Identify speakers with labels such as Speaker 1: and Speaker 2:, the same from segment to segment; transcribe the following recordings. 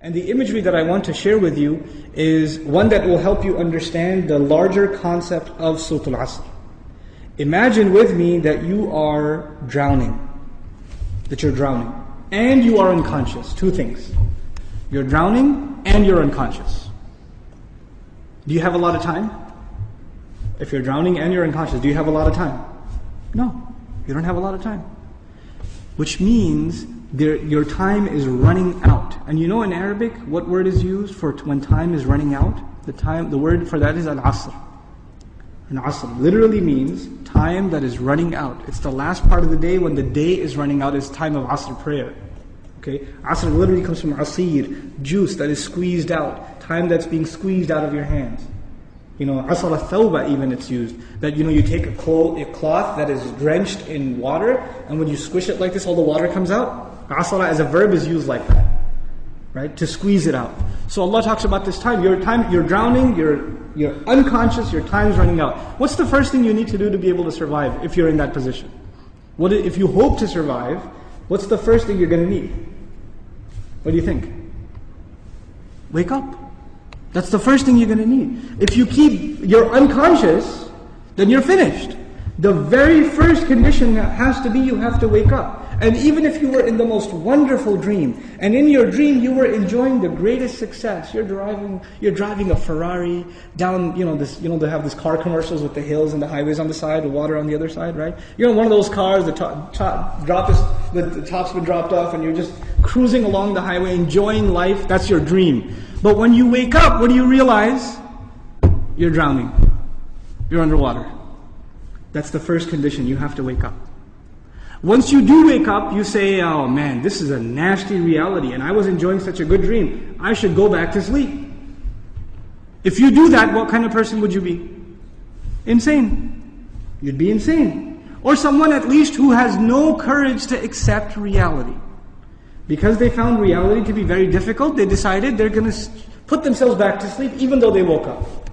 Speaker 1: And the imagery that I want to share with you is one that will help you understand the larger concept of Surat al-Asr. Imagine with me that you are drowning. And you are unconscious. Two things. You're drowning and you're unconscious. Do you have a lot of time? If you're drowning and you're unconscious, do you have a lot of time? No, you don't have a lot of time. Which means your time is running out. And you know in Arabic, what word is used for when time is running out? The word for that is al-asr. And asr literally means time that is running out. It's the last part of the day when the day is running out. It's time of asr prayer. Okay, asr literally comes from asir, juice that is squeezed out, time that's being squeezed out of your hands. You know, asr al-thawba even it's used. That you take a cloth that is drenched in water, and when you squish it like this, all the water comes out. Asra as a verb is used like that, right? To squeeze it out. So Allah talks about this time. You're drowning, you're unconscious, your time's running out. What's the first thing you need to do to be able to survive if you're in that position? If you hope to survive, what's the first thing you're going to need? What do you think? Wake up. That's the first thing you're going to need. If you're unconscious, then you're finished. The very first condition has to be you have to wake up. And even if you were in the most wonderful dream, and in your dream you were enjoying the greatest success, you're driving a Ferrari down, they have these car commercials with the hills and the highways on the side, the water on the other side, right? You're in one of those cars, the top's been dropped off, and you're just cruising along the highway, enjoying life. That's your dream. But when you wake up, what do you realize? You're drowning. You're underwater. That's the first condition. You have to wake up. Once you do wake up, you say, oh man, this is a nasty reality and I was enjoying such a good dream. I should go back to sleep. If you do that, what kind of person would you be? Insane. You'd be insane. Or someone at least who has no courage to accept reality. Because they found reality to be very difficult, they decided they're going to put themselves back to sleep even though they woke up.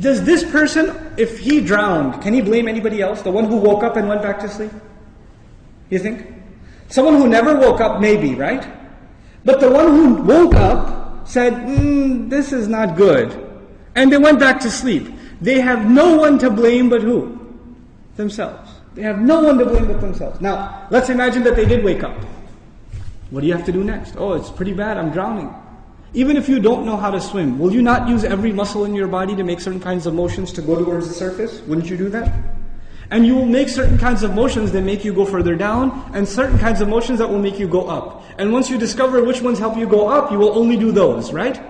Speaker 1: Does this person, if he drowned, can he blame anybody else? The one who woke up and went back to sleep? You think? Someone who never woke up, maybe, right? But the one who woke up said, this is not good. And they went back to sleep. They have no one to blame but who? Themselves. They have no one to blame but themselves. Now, let's imagine that they did wake up. What do you have to do next? Oh, it's pretty bad, I'm drowning. Even if you don't know how to swim, will you not use every muscle in your body to make certain kinds of motions to go towards the surface? Wouldn't you do that? And you will make certain kinds of motions that make you go further down, and certain kinds of motions that will make you go up. And once you discover which ones help you go up, you will only do those, right?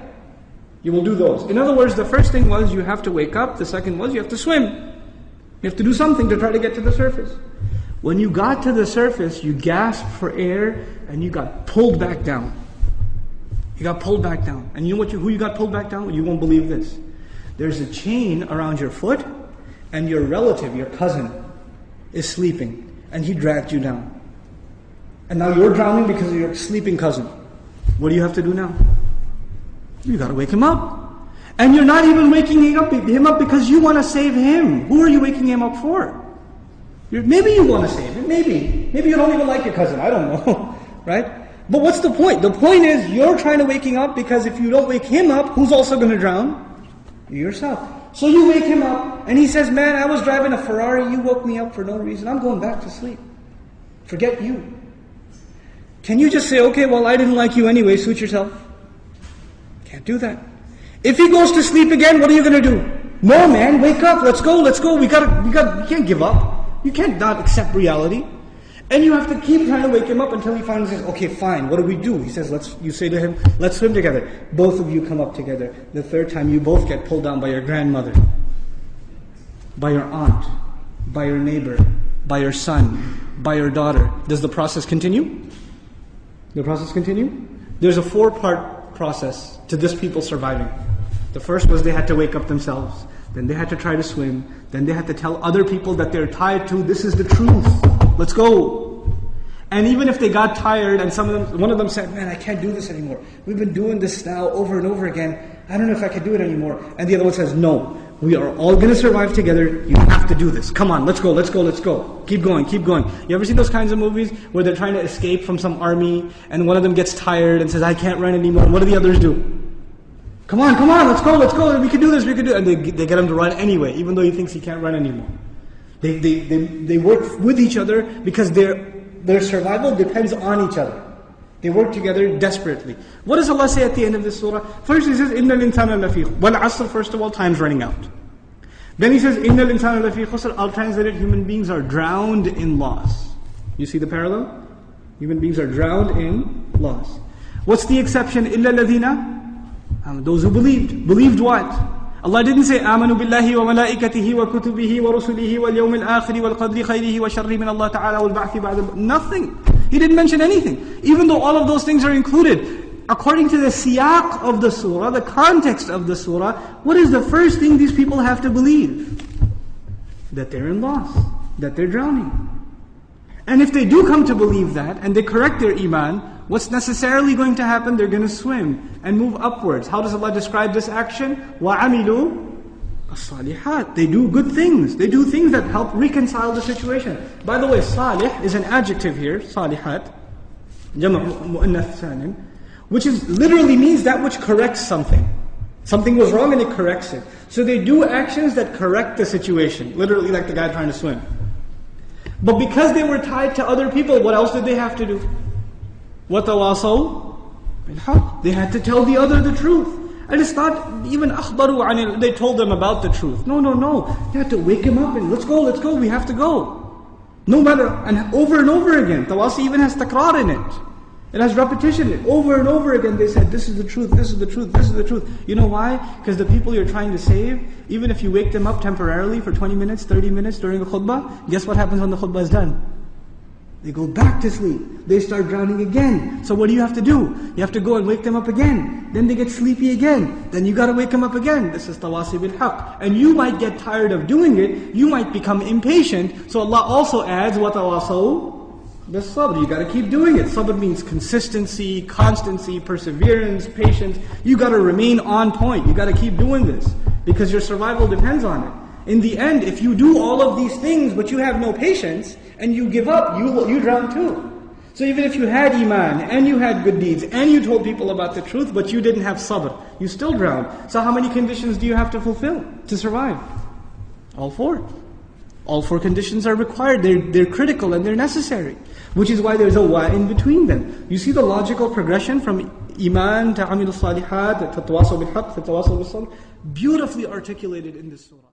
Speaker 1: You will do those. In other words, the first thing was you have to wake up. The second was you have to swim. You have to do something to try to get to the surface. When you got to the surface, you gasped for air, and you got pulled back down. You got pulled back down. And you know who you got pulled back down? You won't believe this. There's a chain around your foot, and your relative, your cousin, is sleeping, and he dragged you down. And now you're drowning because of your sleeping cousin. What do you have to do now? You got to wake him up. And you're not even waking him up because you want to save him. Who are you waking him up for? Maybe you want to save him, maybe. Maybe you don't even like your cousin, I don't know, right? But what's the point? The point is you're trying to wake him up because if you don't wake him up, who's also going to drown? You yourself. So you wake him up, and he says, man, I was driving a Ferrari, you woke me up for no reason, I'm going back to sleep. Forget you. Can you just say, okay, well, I didn't like you anyway, suit yourself? Can't do that. If he goes to sleep again, what are you going to do? No, man, wake up, let's go, you can't give up. You can't not accept reality. And you have to keep trying to wake him up until he finally says, okay, fine, what do we do? He says, you say to him, let's swim together. Both of you come up together. The third time, you both get pulled down by your grandmother, by your aunt, by your neighbor, by your son, by your daughter. Does the process continue? The process continue? There's a 4-part process to this people surviving. The first was they had to wake up themselves. Then they had to try to swim. Then they had to tell other people that they're tied to, this is the truth. Let's go. And even if they got tired and one of them said, man, I can't do this anymore. We've been doing this now over and over again. I don't know if I can do it anymore. And the other one says, no, We are all going to survive together. You have to do this. Come on, let's go, let's go, let's go. Keep going, keep going. You ever seen those kinds of movies where they're trying to escape from some army and one of them gets tired and says, I can't run anymore. What do the others do? Come on, let's go. We can do this, we can do it. And they get him to run anyway, even though he thinks he can't run anymore. They work with each other because their survival depends on each other. They work together desperately. What does Allah say at the end of this surah? First He says, إِنَّ الْإِنسَانَ لَفِي Wal asr, first of all, time's running out. Then He says, إِنَّ الْإِنسَانَ لَفِي خُسْرٍ. I'll translate it, human beings are drowned in loss. You see the parallel? Human beings are drowned in loss. What's the exception? إِلَّا الَّذِينَ Those who believed. Believed what? Allah didn't say, آمَنُوا بِاللَّهِ وَمَلَائِكَتِهِ وَكُتُبِهِ وَرُسُلِهِ وَالْيَوْمِ الْآخِرِ وَالْقَدْرِ خَيْرِهِ وَشَرِّهِ مِنَ اللَّهِ تَعَالَى وَالْبَعْثِ بَعْدَ. Nothing. He didn't mention anything. Even though all of those things are included. According to the siyaq of the surah, the context of the surah, what is the first thing these people have to believe? That they're in loss. That they're drowning. And if they do come to believe that, and they correct their iman, what's necessarily going to happen? They're going to swim and move upwards. How does Allah describe this action? وَعَمِلُوا الصَّالِحَاتِ. They do good things. They do things that help reconcile the situation. By the way, salih is an adjective here, salihat, jama' mu'annath salim, which is literally means that which corrects something. Something was wrong and it corrects it. So they do actions that correct the situation. Literally like the guy trying to swim. But because they were tied to other people, what else did they have to do? وَتَوَاصَوْا بِالْحَقِّ. They had to tell the other the truth. And it's not even أخبروا عن it. They told them about the truth. No. You have to wake him up and let's go, we have to go. No matter, and over again. Tawasi even has takrar in it. It has repetition. Over and over again they said, this is the truth, this is the truth, this is the truth. You know why? Because the people you're trying to save, even if you wake them up temporarily for 20 minutes, 30 minutes during the khutbah, guess what happens when the khutbah is done? They go back to sleep. They start drowning again. So what do you have to do? You have to go and wake them up again. Then they get sleepy again. Then you got to wake them up again. This is tawasi bil haqq. And you might get tired of doing it. You might become impatient. So Allah also adds, وَتَوَاصَوْا بِالصَّبْرِ. You got to keep doing it. Sabr means consistency, constancy, perseverance, patience. You got to remain on point. You got to keep doing this. Because your survival depends on it. In the end, if you do all of these things but you have no patience and you give up, you drown too. So even if you had iman and you had good deeds and you told people about the truth but you didn't have sabr, you still drown. So how many conditions do you have to fulfill to survive? All four. All four conditions are required. They're critical and they're necessary. Which is why there's a wa in between them. You see the logical progression from iman to amil salihat to tawasaw bil haqq to tawasaw bil sabr, beautifully articulated in this surah.